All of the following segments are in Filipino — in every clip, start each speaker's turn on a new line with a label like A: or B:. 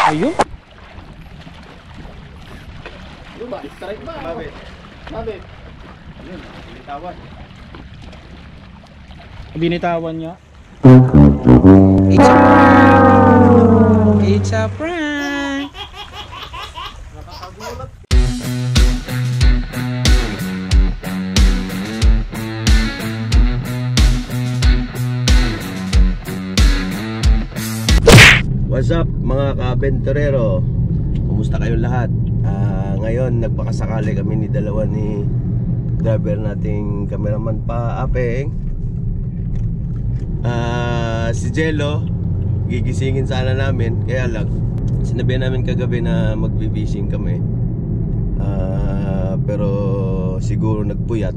A: Ayun.
B: Ano ba? Strike ba?
C: Mabit.
B: Mabit.
C: Yun, binitawan.
A: Binitawan niya.
D: It's a prank.
B: Nakakagulat.
C: What's up mga ka-aventurero? Kumusta kayong lahat? Ngayon nagpakasakali kami ni dalawa ni driver nating cameraman pa Apeng. Si Jello gigisingin sana namin, kaya lang sinabihan namin kagabi na magbibising kami. Pero siguro nagpuyat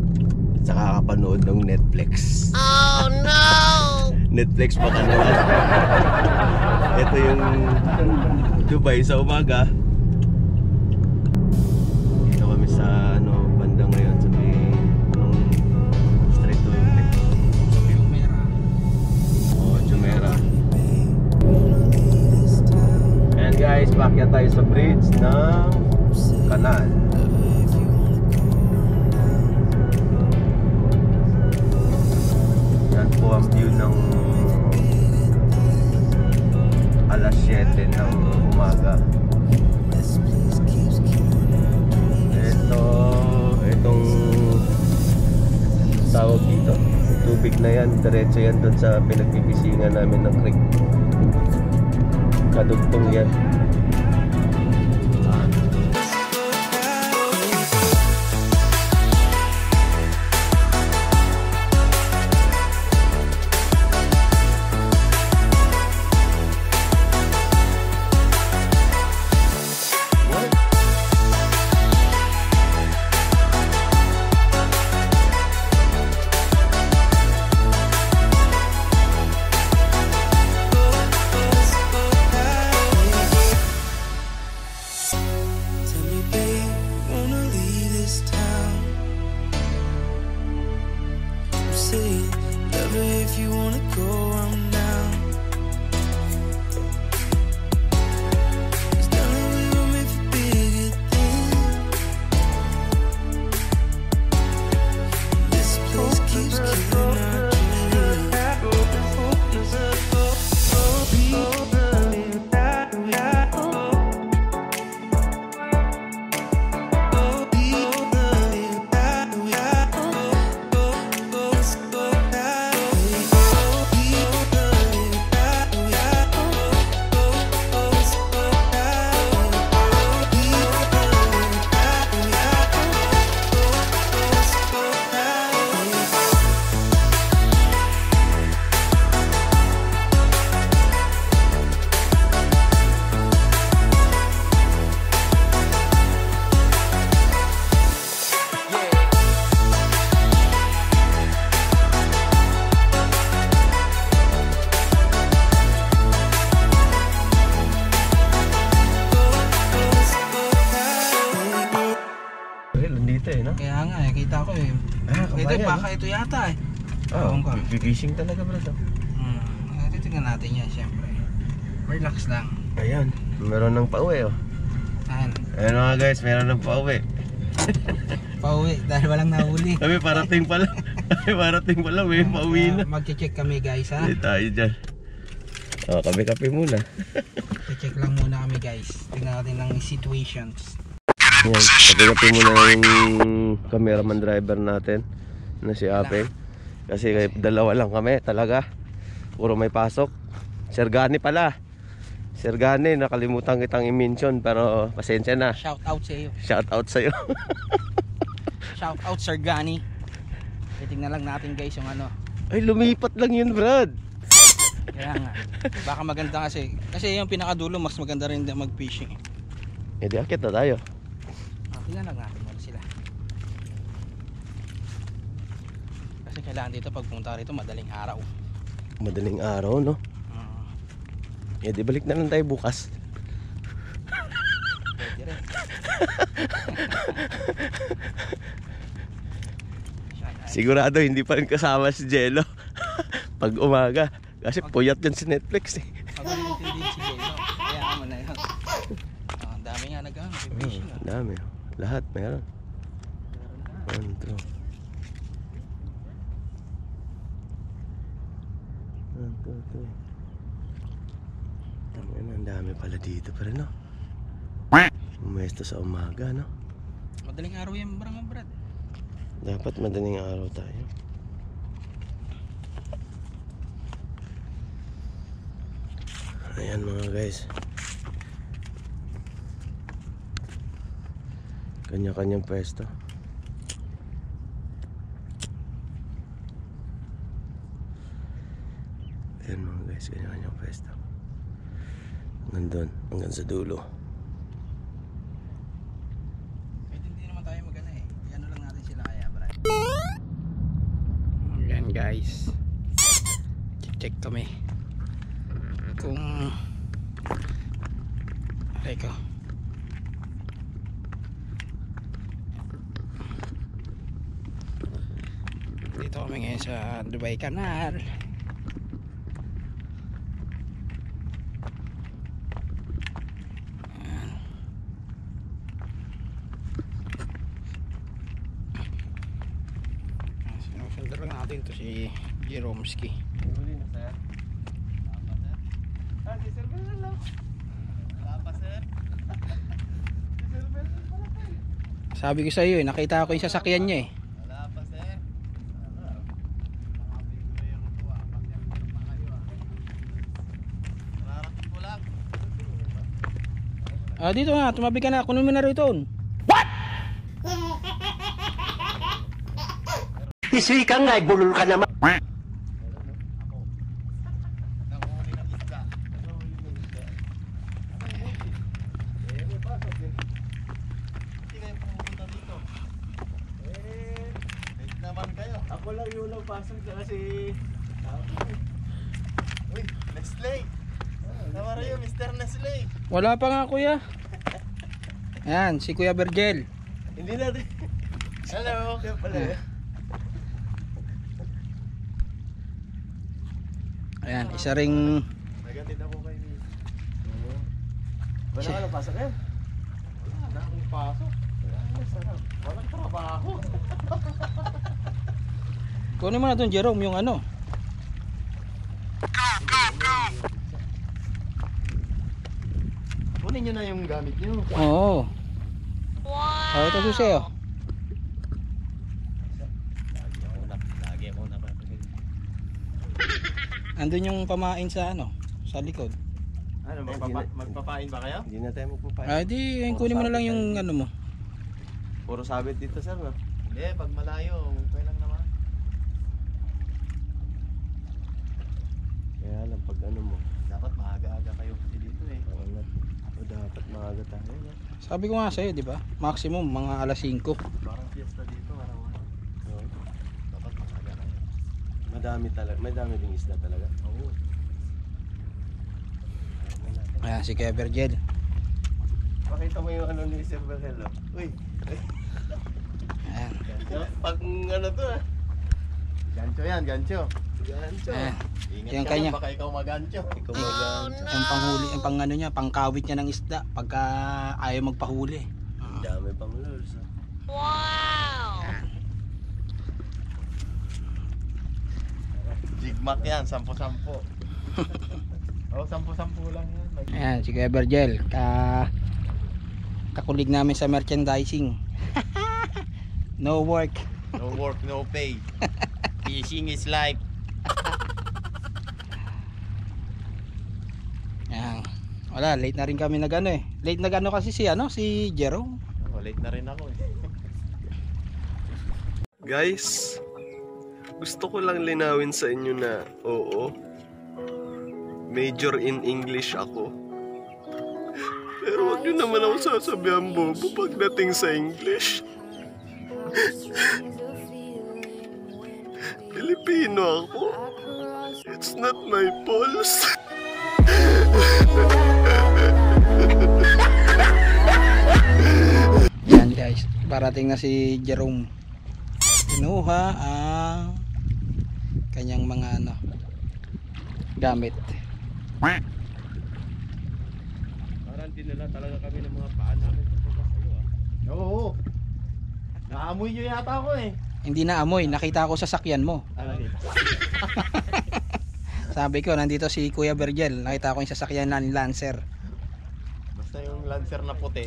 C: sa kakapanood ng Netflix. Oh no! Netflix pa ka naman. Ito yung Dubai sa umaga. Dito kami sa banda ngayon sa may Street to
D: Jumeirah.
C: Jumeirah. And guys, paakyat tayo sa bridge ng kanal. Yan po ang view ng alas 7 ng umaga. Itong tawag dito, tubig na yan, diretso yan doon sa pinagbibisingan namin ng creek. Kadugtong yan.
D: Kaya nga, kita ko eh. Ito, baka ito yata eh.
C: Fishing talaga bro.
D: Titingnan natin yan syempre. Relax lang.
C: Ayan, meron ng pauwi oh. Ayan mga guys, meron ng pauwi.
D: Pauwi dahil walang nahuli.
C: Kami parating pala. Parating pala, may pauwi na.
D: Mag-check kami guys ha.
C: Hindi tayo dyan. Kape-kape muna.
D: Check lang muna kami guys. Tingnan natin ng situations.
C: Yan, kape-kape muna yung cameraman driver natin na si Apeng. Kasi dalawa lang kami talaga. Puro may pasok. Sergani pala. Sergani, nakalimutan kitang i-mention pero pasensya na.
D: Shout out sa iyo.
C: Shout out sa iyo.
D: Shout out Sergani. Titingnan lang natin guys yung ano.
C: Ay, lumipat lang yun, Brad.
D: Kaya nga. Baka maganda kasi yung pinakadulo mas maganda rin mag-fishing.
C: Eh di akit na tayo.
D: Tingnan lang natin muna sila. Kasi kailangan dito pagpunta rito madaling araw.
C: Madaling araw, no? Eh di balik na lang tayo bukas.
D: Pwede rin.
C: Sigurado hindi pa rin kasama si Jello pag umaga. Kasi puyat yan si Netflix eh.
D: Pag-ulitin din si Jello. Kaya mo na yun.
C: dami. Lahat meron. 1, 2. 1, 2, 3. Ang dami pala dito pa rin, no? Umesto sa umaga, no?
D: Madaling araw yan, Brad.
C: Dapat madaling araw tayo. Ayan mga guys. Kanya-kanyang pwesto. Ayan mga guys, kanya-kanyang pwesto. Hanggang doon, hanggang sa dulo.
D: Kahit hindi naman tayo magana eh. Ano lang natin sila kaya, Brad. Ayan guys. Check kami. Kung aray ko. Dito kami ngayon sa Dubai Canal. Sinusundan lang natin to si Jeromski.
C: Huli na sir. Si Sir Bernal lang. Wala pa sir. Si Sir Bernal pala tayo.
D: Sabi ko sa iyo, nakita ko yung sasakyan niya eh.
C: Wala pa sir. Mararating ko lang.
D: Dito nga, tumabi ka na. Kunin mo na rito.
A: Isuy ka nga, bulol ka naman.
C: Nanguhuli ng isda. Hindi kayo pumunta dito. Late naman kayo. Ako lang yung nagpasok dyan kasi... Uy, Nestle. Tama rin yun, Mr. Nestle.
D: Wala pa nga kuya. Ayan, si Kuya Virgil.
C: Hindi natin. Hello. Kaya pala.
D: Ayan, isa ring
C: Nagatid ako kay Miss. Wala ka nang pasok yan? Wala na akong pasok. Walang trabaho.
D: kunin mo na doon Jerome yung ano.
C: Kunin nyo na yung gamit nyo.
D: Oo. Wow. Ito susi oh.
C: Lagi ako napapagod.
D: Andun yung pamain sa ano, sa likod.
C: Ano, magpapain ba kayo? Hindi na tayo magpapain.
D: Di, kunin mo na lang yung ano mo.
C: Puro sabit dito sir, no? Hindi, pag malayo, okay lang naman. Kaya lang, pag ano mo, dapat maaga-aga kayo kasi dito eh. O dapat maaga tayo, no?
D: Sabi ko nga sa'yo, di ba? Maximum mga alas 5.
C: Parang fiesta dito, araw-araw. Dapat maaga kayo. Madami talaga, may dami ding isda talaga. Oo.
D: Ayan, si Kuya Virgil.
C: Pakita mo yung ano ni Sir Berhelo. Uy!
D: Ayan.
C: Pag ano to ah. Gancho yan, gancho. Gancho.
D: Ayan.
C: Ingat
D: Yung
C: ka
D: kanya.
C: lang, baka ikaw magancho. Ikaw magancho.
D: Yung panghuli, yung pang ano niya, pangkawit niya ng isda pagka ayaw magpahuli.
C: Ang dami pang lures. Jigmak yan, 10-10. Oh, 10-10 lang yan.
D: Ayan, si Kuya Virgil. Kakulig namin sa merchandising. No work.
C: No work, no pay. Fishing is life.
D: Ayan. Wala, late na rin kami nagano eh. Late nagano kasi si Jerome.
C: Oh, late na rin ako eh.
E: Guys, gusto ko lang linawin sa inyo na oo, major in English ako. Pero wag nyo naman ako sasabihan bobo pagdating sa English. Pilipino ako. It's not my pulse.
D: Yan guys, parating na si Jerome. Kinuha ang kanyang mga gamit.
C: Parang dinala talaga kami ng mga paan namin sa sa'yo ah.
F: Oo. Naamoy nyo yata ako eh.
D: Hindi na amoy, nakita ko sa sakyan mo. Sabi ko, nandito si Kuya Virgil. Nakita ko yung sasakyan ng Lancer.
F: Basta yung Lancer na puti.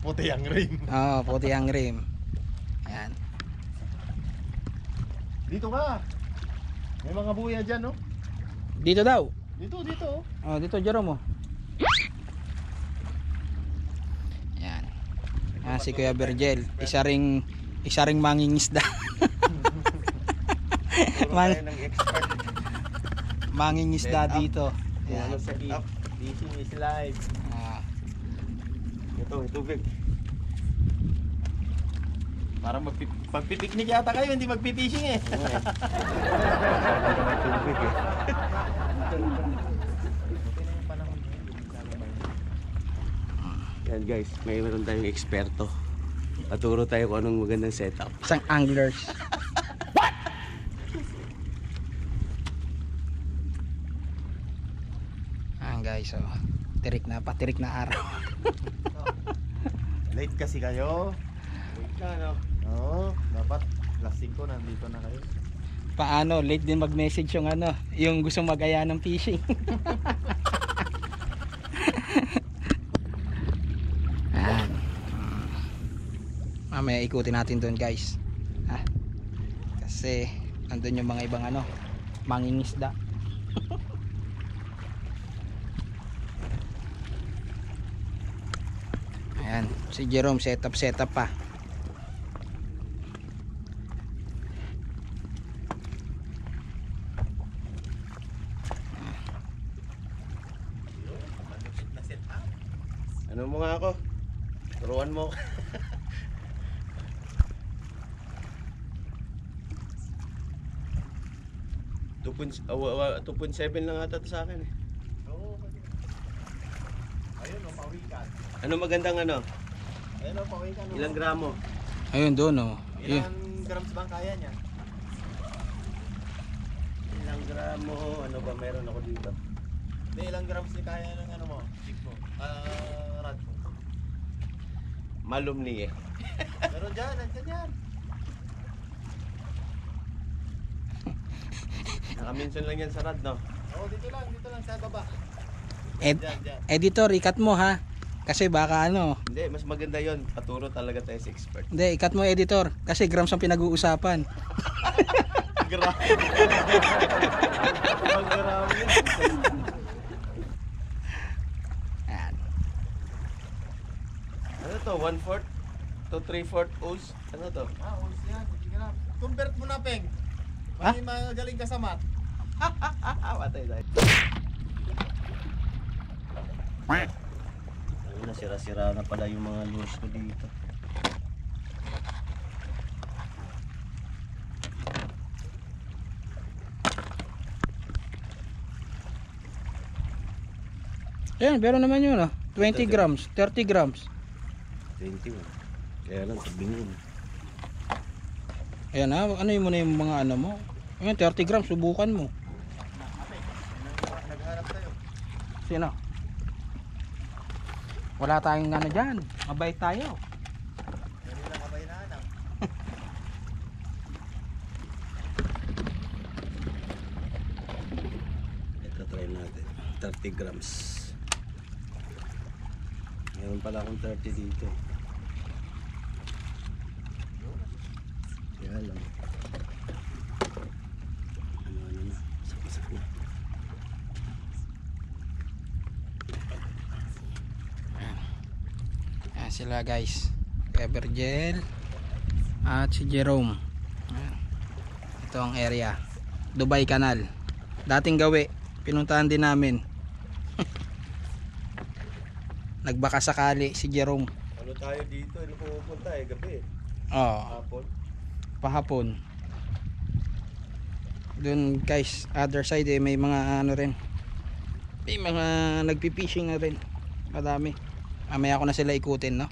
F: Puti ang rim.
D: Oo, puti ang rim. Yan.
F: Dito ka. May mga buya dyan, no?
D: Dito daw.
F: Dito, dito.
D: Oh, dito Jerome. Yan. Yan si Kuya Virgil. Isa ring mangingisda. Mangingisda dito. Yan.
F: Fishing is live.
D: Ah,
F: Ito, tubig. Parang magpipiknik yata kayo, hindi magpipishing eh.
C: Yan guys, mayroon tayong eksperto. Aturo tayo kung anong magandang setup.
D: isang anglers. Guys, oh. Tirik na araw.
F: Late kasi kayo.
C: Wait na, no?
F: Oo, dapat alas 5 nandito na kayo.
D: Paano? Late din mag-message yung yung gusto mag-aya ng fishing. Ayan. Mamaya ikutin natin doon guys. Ha? Kasi nandun yung mga ibang mangingisda. Ayan, si Jerome setup pa.
C: Ano mo nga ako? Turuan mo. $2.7 lang ata to sa akin eh.
F: Oo, ayun o, pawikan.
C: Ano magandang
F: Ayun o, pawikan.
C: Ilang gramo?
D: Ayun doon oh.
F: Ilang grams bang kaya niya?
C: Ilang gramo? Ano ba meron ako dito?
F: Hindi, ilang grams ni kaya ng mo? Jig mo? Rad mo?
C: Malumni eh.
F: Pero dyan, nandyan yan.
C: Nakaminsan lang yan sa rad, no?
F: Oo, dito lang sa baba. Dyan.
D: Editor, ikat mo ha. Kasi baka
C: Hindi, mas maganda yon. Paturo talaga tayo sa expert.
D: Hindi, ikat mo editor. Kasi grams ang pinag-uusapan.
F: Grabe. Grabe.
D: Ayan.
C: Ano to? 1/4 to 3/4 oz? Ano to?
F: Ulis yan. Sige na. Convert mo na, Peng.
D: Ha?
F: May magaling ka sa mat.
C: Patay tayo. Ayun na, sira-sira na pala yung mga lures ko dito.
D: Ayan, pero naman yun 20 grams, 30 grams.
C: 21. Kaya lang, tabingin.
D: Ayan ano yun muna yung mga mo. Ayan, 30 grams, subukan mo.
F: Nagharap tayo.
D: Sino? Wala tayong dyan. Mabait tayo.
F: Hindi lang kabay na anak.
C: Ito, try natin. 30 grams. Meron pala akong 30 dito. Kaya lang. Ano na. Sapasak na.
D: Ayan sila guys. Kuya Virgil at si Jerome. Ayan. Ito ang area. Dubai Canal. Dating gawi. Pinuntahan din namin. Nagbaka sakali si Jerome.
C: Ano tayo dito? Ano pupunta eh? Gabi eh. Hapon.
D: Pahapon. Doon guys, other side may mga rin. May mga nagpi-fishing na rin. Madami. Mamaya ko na sila ikutin, no?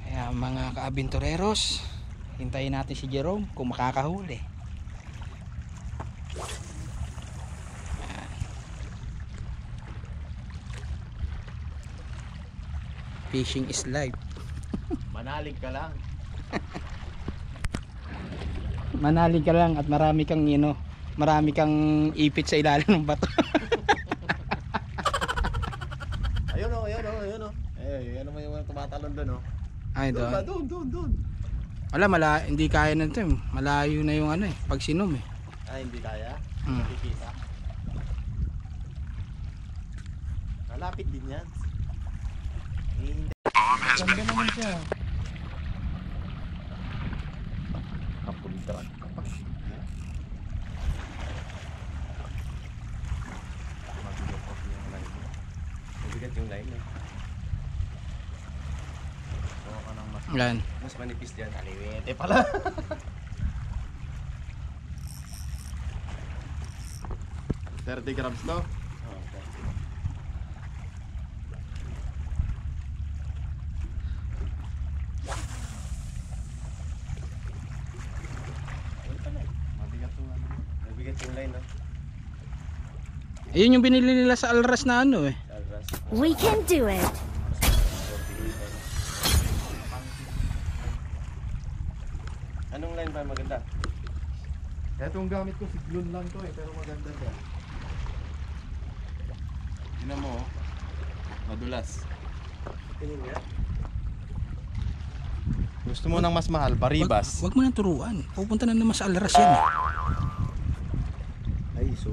D: Kaya mga ka-abentureros, hintayin natin si Jerome kung makakahuli. Fishing is life.
F: Manalig ka lang.
D: Manalig ka lang at marami kang marami kang ipit sa ilalim ng bato.
F: Ayun o, ayun o, ayun o. Eh, ano mo yung tumatalon doon o?
D: Ay,
F: Doon ba?
D: doon.
F: Doon.
D: Wala, hindi kaya na ito. Malayo na yung pag sinom eh.
F: Ay, hindi kaya?
D: Hmm.
F: Nakikita. Malapit din yan. Eh, hindi. Ganda naman siya. Kapuntrag ka pa.
C: Mabigat yung line eh.
F: Gawa ka ng mas
D: Yan.
C: Mas manipis yan.
F: kaliwete pala. $30 grams to? Mabigat yung ano.
C: Mabigat yung line ah.
D: Ayun yung binili nila sa Alras na eh.
C: Alras.
G: We can do it.
C: Anong line ba maganda?
F: Itong gamit ko, siglon lang to eh, pero maganda siya. Tingnan mo, oh. Madulas.
C: Tingin nga.
F: Gusto mo ng mas mahal, Baribas.
D: Wag mo nang turuan. Pupunta na naman sa Alras yan eh.
C: Ay, so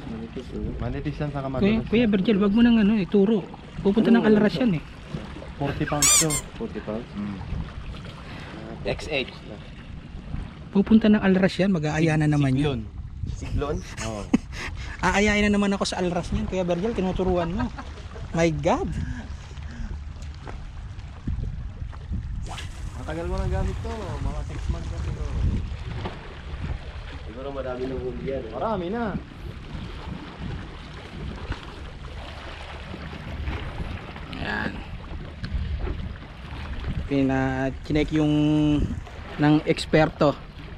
C: manipis oh.
F: Manipis yan sa kamadulas.
D: Kuya Virgil, wag mo nang ituro. Pupunta ng Alras yan eh.
F: 40 pounds to.
C: 40 pounds.
F: XH.
D: Pupunta ng Alras yan, mag-aaya na naman yun.
C: Siklon?
F: Oo.
D: Aayain na naman ako sa Alras niyan, Kuya Virgil, tinuturuan mo. My God.
F: Matagal mo nang gamit to, mga 6 months na siguro.
C: Siguro marami ng huli yan eh.
F: Marami na.
D: Ayan. Chinek yung ng eksperto,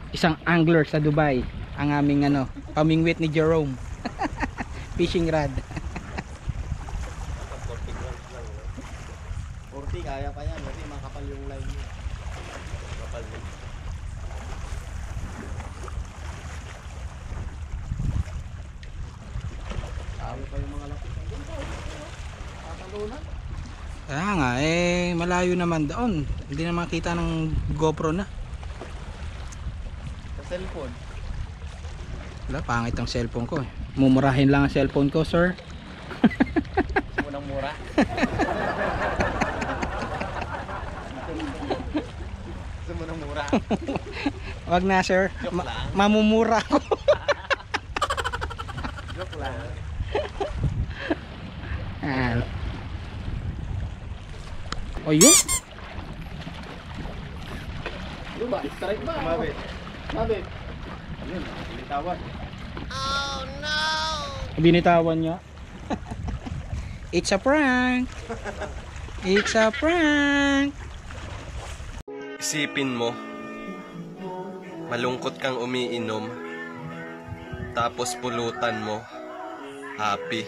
D: isang angler sa Dubai, ang aming pamingwit ni Jerome. Fishing rod.
F: 40 kaya pa yan, kasi makapal yung line niya. Makapal din. Sabi pa yung mga lapit. Tatalunan.
D: Kaya nga, malayo naman doon. Hindi na makita ng GoPro na.
F: Sa cellphone.
D: Wala, pangit ang cellphone ko eh. Mumurahin lang ang cellphone ko, sir.
F: Gusto mo ng mura? Gusto mo ng mura?
D: Wag na, sir.
F: Joke lang.
D: Mamumura ako.
F: Joke lang.
D: Ah. O yun.
B: Ano ba? Strike ba?
F: Mabit.
B: Mabit.
F: Ayun, binitawan.
D: Binitawan niya. It's a prank. It's a prank.
E: Isipin mo, malungkot kang umiinom, tapos pulutan mo, happy.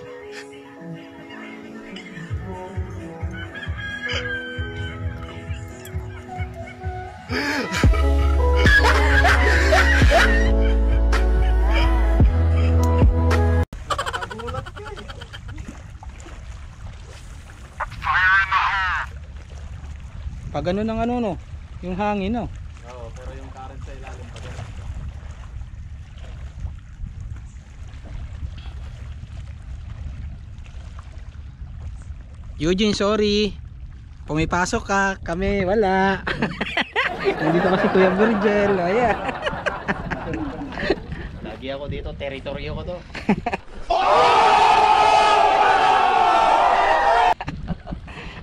D: Pag ganun ang yung hangin
F: Oo, pero yung current sa ilalim pa din.
D: Eugene, sorry. Pumipasok ka, kami wala. Nandito kasi Kuya Virgil. Ayan.
F: Lagi ako dito, teritoryo ko to.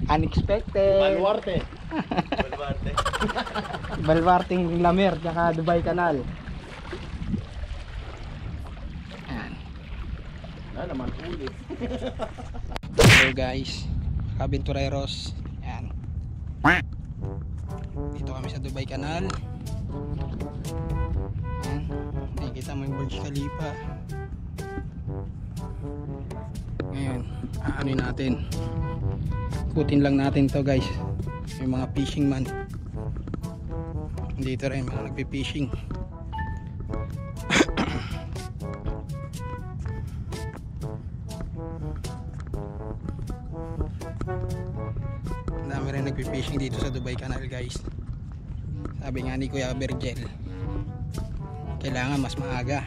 D: Unexpected.
F: Baluarte.
D: Balwarting Lamer, tsaka Dubai Canal. Ayan.
F: Naman ulit.
D: Hello guys, Kabintureros. Ayan. Dito kami sa Dubai Canal. Ayan. Nakikita mo yung Burj Khalifa. Ngayon, ano natin ikutin lang natin to guys. May mga fishing man dito rin, mga nagpi-fishing. Ang dami rin nagpi-fishing dito sa Dubai Canal guys. Sabi nga ni Kuya Virgil, kailangan mas maaga.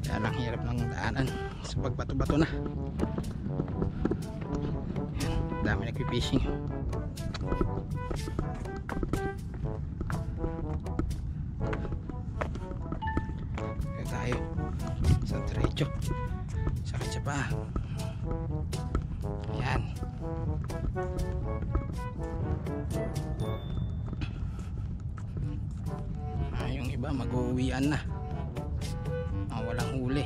D: Kaya lang hirap ng daanan sa pagbato-bato na. Yan, dami nagpipishing. Kaya tayo sa diretso, sakit siya pa. Yan. Yung iba mag-uwian na, walang huli.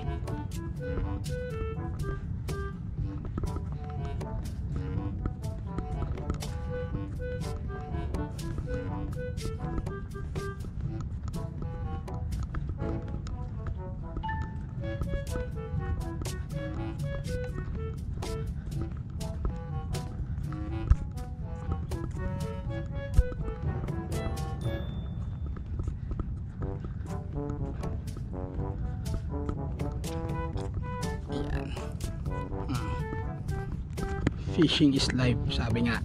D: Fishing is life, sabi nga.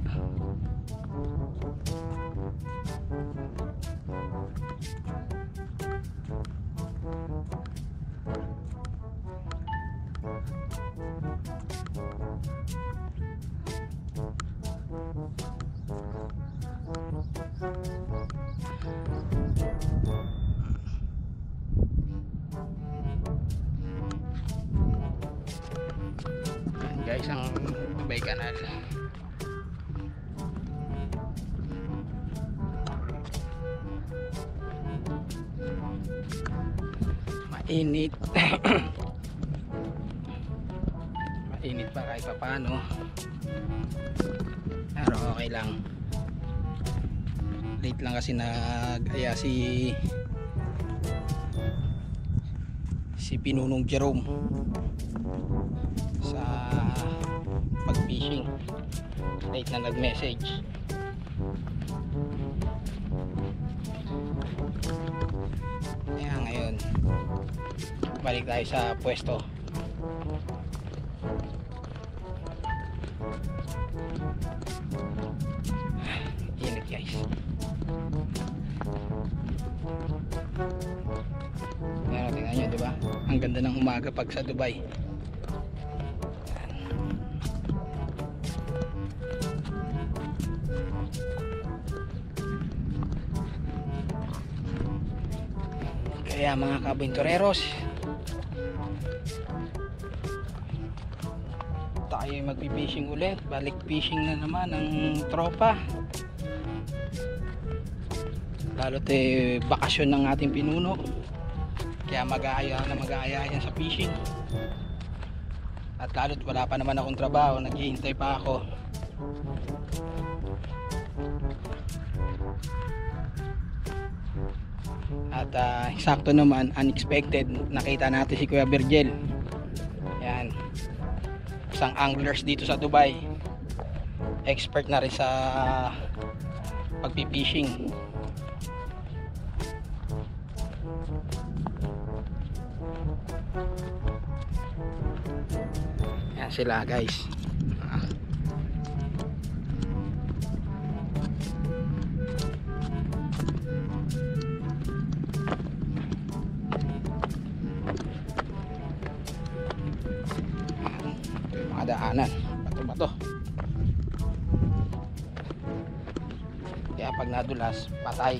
D: Yan guys, ang Dubai Canal. Mainit. Mainit pa kahit pa paano, pero okay lang. Late lang kasi nag-aya si Pinunong Jerome sa pag-fishing. Late na nag-message. Kaya ngayon balik tayo sa pwesto. Init guys. Pero tingnan nyo, diba? Ang ganda ng umaga pag sa Dubai. Kaya mga kabintureros, tayo magpipishing ulit. Balik fishing na naman ng tropa. Lalo't bakasyon ng ating pinuno, kaya mag-aaya yan sa fishing. At lalo't wala pa naman akong trabaho, naghihintay pa ako. At eksakto naman, unexpected, nakita natin si Kuya Virgil. Yan, isang anglers dito sa Dubai, expert na rin sa pagpipishing. Yan sila guys. Mga daanan, bato-bato. Kaya pag nadulas, patay.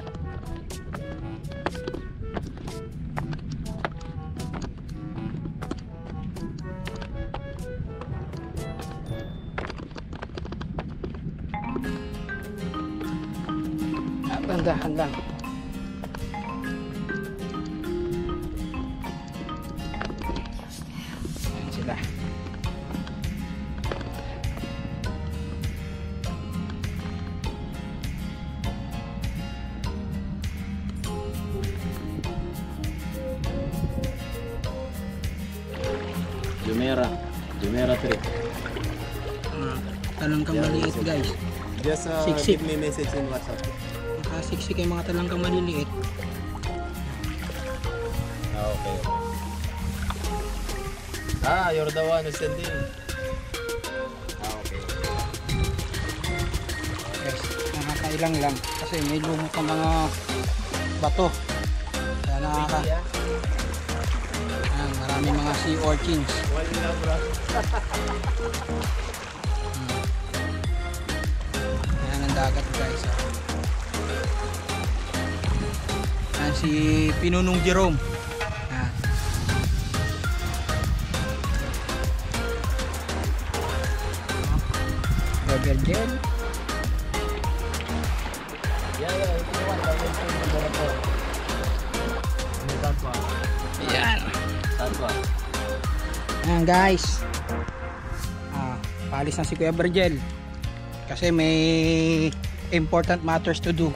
D: Dahan lang. Ayan sila.
B: Jumeirah 3.
D: Talangkang maliit guys.
F: Just
D: Siksik.
F: give me message in WhatsApp.
D: Nakasiksik yung mga talangkang maliliit.
F: Okay. You're the one who's sending. Okay.
D: Yes, nakakailang lang kasi may lumot ng mga bato. Kaya ayan, maraming mga sea urchins.
F: Wala bro.
D: Ayan ang dagat guys. Ayan si Pinunong Jerome. Ayan. Rubber gel. Ayan. Ayan guys. Paalis na si Kuya Virgil. Kasi may important matters to do.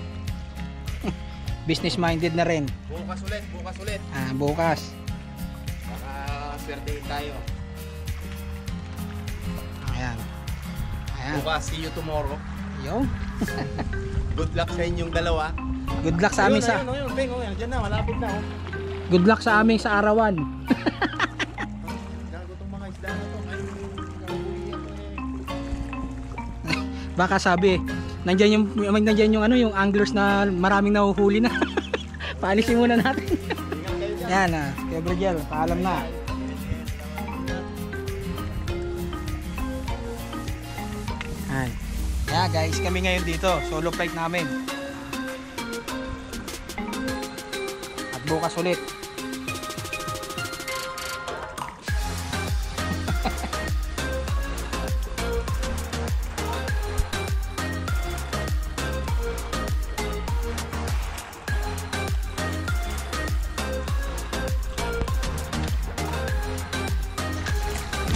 D: Business minded na rin.
F: Bukas ulit.
D: Bukas.
F: Baka swertein tayo.
D: Ayan.
F: Bukas, see you tomorrow.
D: Yo.
F: Good luck sa inyong dalawa.
D: Good luck sa amin sa
F: Ayun, Beng, yan na, malapit na.
D: Good luck sa amin sa arawan.
F: Gago tong mga isda na to.
D: Baka sabi, nandiyan yung ano, yung anglers na maraming nahuhuli na. Paalisin muna natin. Yan Kuya Virgil, paalam na. Yan. Yeah guys, kami ngayon dito, solo flight namin. At bukas ulit.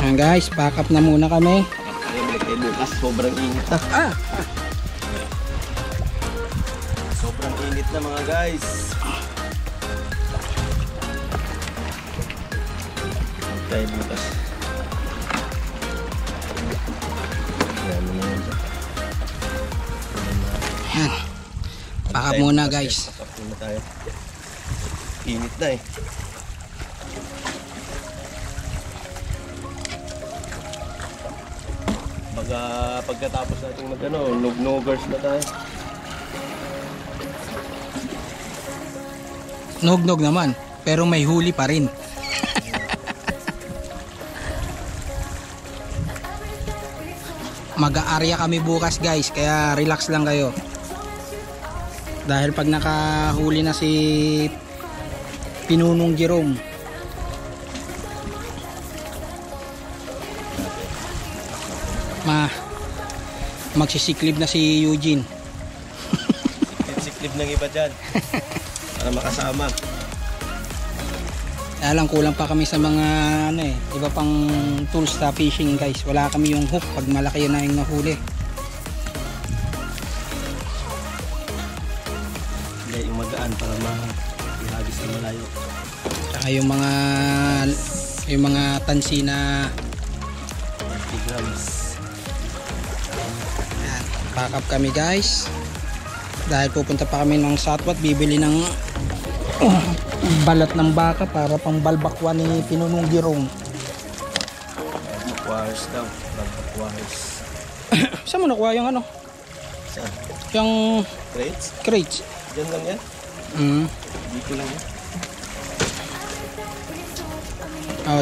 D: Ayan guys, back up na muna kami.
C: Bukas sobrang init na. Sobrang init na mga guys. Tayo bukas. Ayan na yun.
D: Ayan. Back up muna guys.
C: Back up muna tayo. Init na eh. Pagkatapos natin nog-nogers na tayo.
D: Nog-nog naman, pero may huli pa rin. Mag-aarya kami bukas guys, kaya relax lang kayo. Dahil pag nakahuli na si Pinunong Jerome, magsisiklib na si Eugene.
C: Siklib ng iba dyan. Para makasama.
D: Kaya lang kulang pa kami sa mga iba pang tools sa fishing guys. Wala kami yung hook pag malaki na yung nahuli.
C: Hindi yung magaan para mahagis na malayo.
D: Saka yung mga tansi na
C: 30 grams.
D: Ayan, pack up kami guys. Dahil pupunta pa kami ng Satwat, bibili ng balat ng baka para pang balbakwa ni Pinunong Jerome.
C: Wires daw. Wires.
D: Saan mo nakuha yung
C: Saan?
D: yung
C: Crates?
D: crates?
C: Diyan lang yan. Dito lang yan.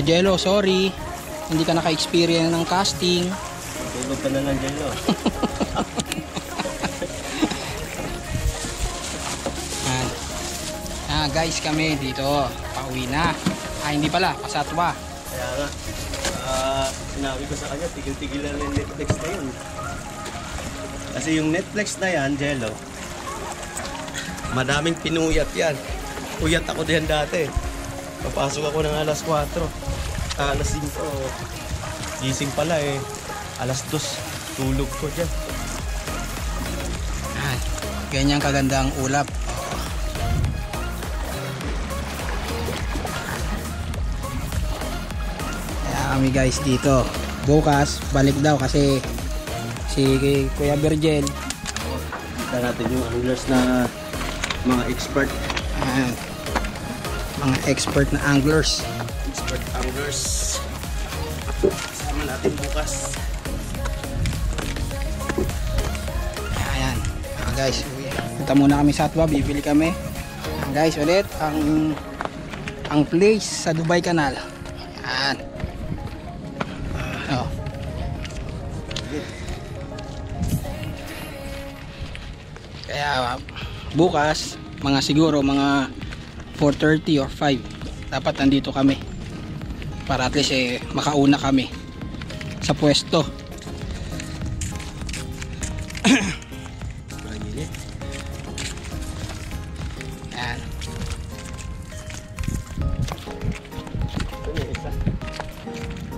D: Jello, sorry. Hindi ka naka-experience ng casting.
C: Tulog ka na lang dyan, no?
D: Guys, kami dito. Pauwi na. Hindi pala. Pasatwa.
C: Kaya nga, sinabi ko sa kanya, tigil-tigil na yung Netflix na yun. Kasi yung Netflix na yan, Jello, Madaming pinuyat yan. Puyat ako diyan dati. Papasok ako ng alas 4. Alas 5. Gising pala eh. Alas 2. Tulog ko dyan.
D: Yan. Ganyan kaganda ang ulap. Kaya kami guys dito. Bukas, balik daw kasi si Kuya Virgil.
B: Kita natin yung anglers na mga expert.
D: Ayan. Mga expert na anglers.
C: Expert anglers. Kasama natin bukas.
D: Ayan. Guys, punta muna kami sa Atwa, bibili kami. Ayan, guys, ulit ang place sa Dubai Canal. Ayan. Oh. Kaya bukas, siguro mga 4:30 or 5 dapat nandito kami para at least makauna kami sa pwesto. Ayan.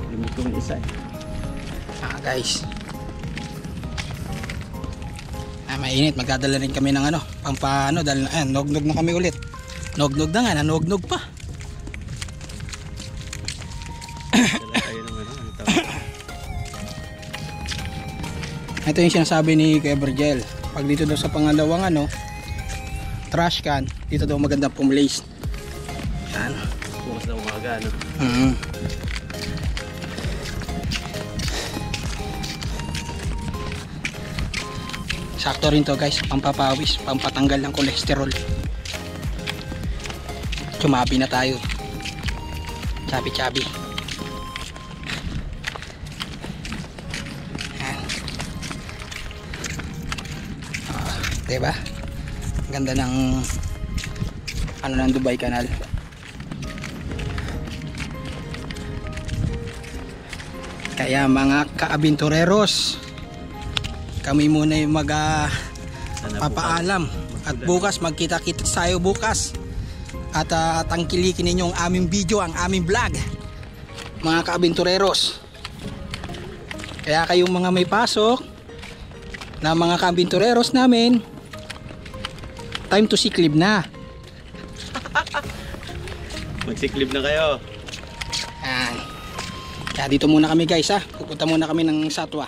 B: Limit ko yung isa eh.
D: Guys, mainit, magdadala rin kami ng pampano dahil nognog na kami ulit. Nognog na nga, nanognog pa.
B: Dala tayo ng ano tawag?
D: Ito yung sinasabi ni Kuya Virgil. Pag dito daw sa pangalawang trash can, dito daw magandang pumlace. Yan.
B: Bukas na umaga, no?
D: Sakto rin to guys, pampapawis, pampatanggal ng kolesterol. Chumabi na tayo. Chabi-chabi. Diba? Ganda ng ng Dubai Canal. Kaya mga ka-abentureros, kami muna yung papaalam at bukas magkita-kita tayo bukas at tangkilikin ninyo ang aming video, ang aming vlog mga ka-abentureros. Kaya kayong mga may pasok na mga ka-abentureros namin, time to sick leave na.
B: Magsiklib na kayo.
D: Kaya dito muna kami guys, pupunta muna kami ng Satwa.